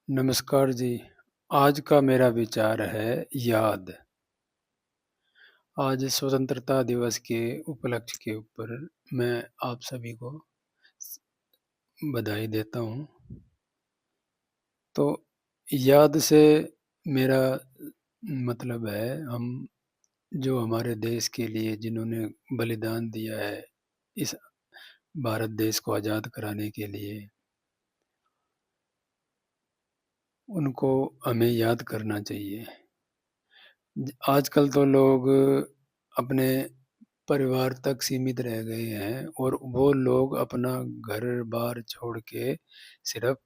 नमस्कार जी। आज का मेरा विचार है याद। आज स्वतंत्रता दिवस के उपलक्ष्य के ऊपर मैं आप सभी को स बधाई देता हूँ। तो याद से मेरा मतलब है हम जो हमारे देश के लिए जिन्होंने बलिदान दिया है, इस भारत देश को आज़ाद कराने के लिए, उनको हमें याद करना चाहिए। आजकल तो लोग अपने परिवार तक सीमित रह गए हैं और वो लोग अपना घर-बार छोड़ के सिर्फ़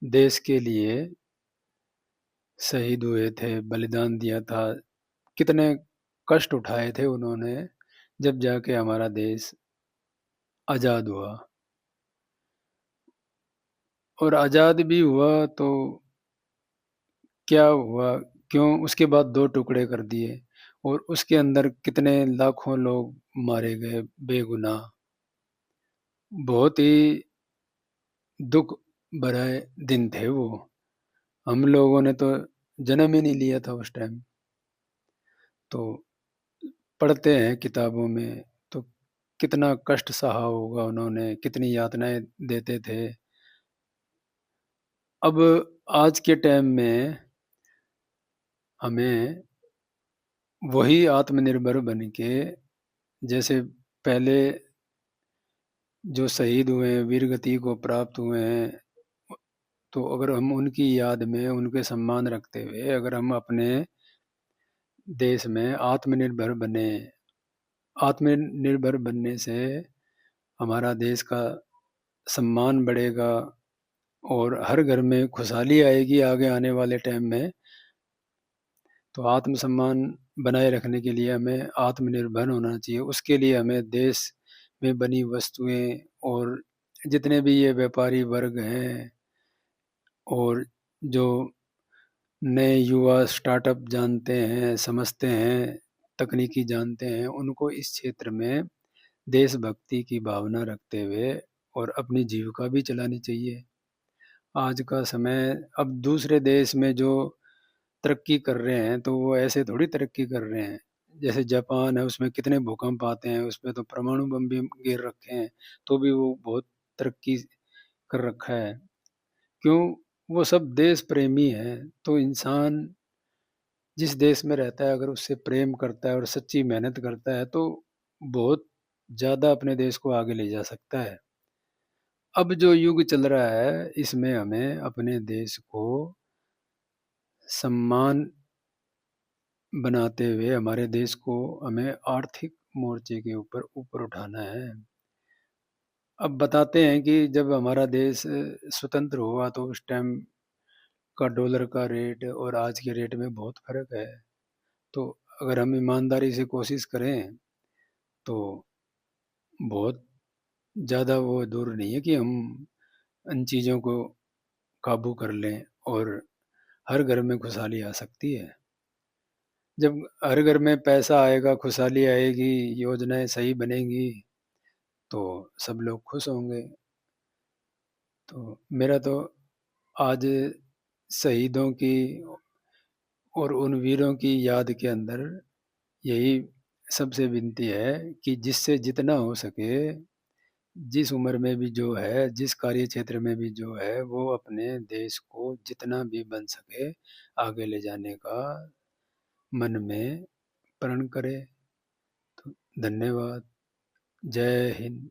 देश के लिए शहीद हुए थे, बलिदान दिया था। कितने कष्ट उठाए थे उन्होंने, जब जाके हमारा देश आज़ाद हुआ। और आज़ाद भी हुआ तो क्या हुआ, क्यों उसके बाद 2 टुकड़े कर दिए और उसके अंदर कितने लाखों लोग मारे गए बेगुनाह। बहुत ही दुःख भरे दिन थे वो। हम लोगों ने तो जन्म ही नहीं लिया था उस टाइम। तो पढ़ते हैं किताबों में, तो कितना कष्ट सहा होगा उन्होंने, कितनी यातनाएँ देते थे। अब आज के टाइम में हमें वही आत्मनिर्भर बन के, जैसे पहले जो शहीद हुए हैं, वीर गति को प्राप्त हुए हैं, तो अगर हम उनकी याद में, उनके सम्मान रखते हुए अगर हम अपने देश में आत्मनिर्भर बने, आत्मनिर्भर बनने से हमारा देश का सम्मान बढ़ेगा और हर घर में खुशहाली आएगी आगे आने वाले टाइम में। तो आत्मसम्मान बनाए रखने के लिए हमें आत्मनिर्भर होना चाहिए। उसके लिए हमें देश में बनी वस्तुएँ और जितने भी ये व्यापारी वर्ग हैं और जो नए युवा स्टार्टअप जानते हैं, समझते हैं, तकनीकी जानते हैं, उनको इस क्षेत्र में देशभक्ति की भावना रखते हुए और अपनी जीविका भी चलानी चाहिए। आज का समय, अब दूसरे देश में जो तरक्की कर रहे हैं, तो वो ऐसे थोड़ी तरक्की कर रहे हैं। जैसे जापान है, उसमें कितने भूकंप आते हैं, उसमें तो परमाणु बम भी गिर रखे हैं, तो भी वो बहुत तरक्की कर रखा है। क्यों? वो सब देश प्रेमी हैं। तो इंसान जिस देश में रहता है, अगर उससे प्रेम करता है और सच्ची मेहनत करता है, तो बहुत ज़्यादा अपने देश को आगे ले जा सकता है। अब जो युग चल रहा है, इसमें हमें अपने देश को सम्मान बनाते हुए हमारे देश को हमें आर्थिक मोर्चे के ऊपर ऊपर उठाना है। अब बताते हैं कि जब हमारा देश स्वतंत्र हुआ तो उस टाइम का डॉलर का रेट और आज के रेट में बहुत फ़र्क है। तो अगर हम ईमानदारी से कोशिश करें, तो बहुत ज़्यादा वो दूर नहीं है कि हम इन चीज़ों को काबू कर लें और हर घर में खुशहाली आ सकती है। जब हर घर में पैसा आएगा, खुशहाली आएगी, योजनाएँ सही बनेंगी, तो सब लोग खुश होंगे। तो मेरा तो आज शहीदों की और उन वीरों की याद के अंदर यही सबसे विनती है कि जिससे जितना हो सके, जिस उम्र में भी जो है, जिस कार्य क्षेत्र में भी जो है, वो अपने देश को जितना भी बन सके आगे ले जाने का मन में प्रण करे। तो धन्यवाद। जय हिंद।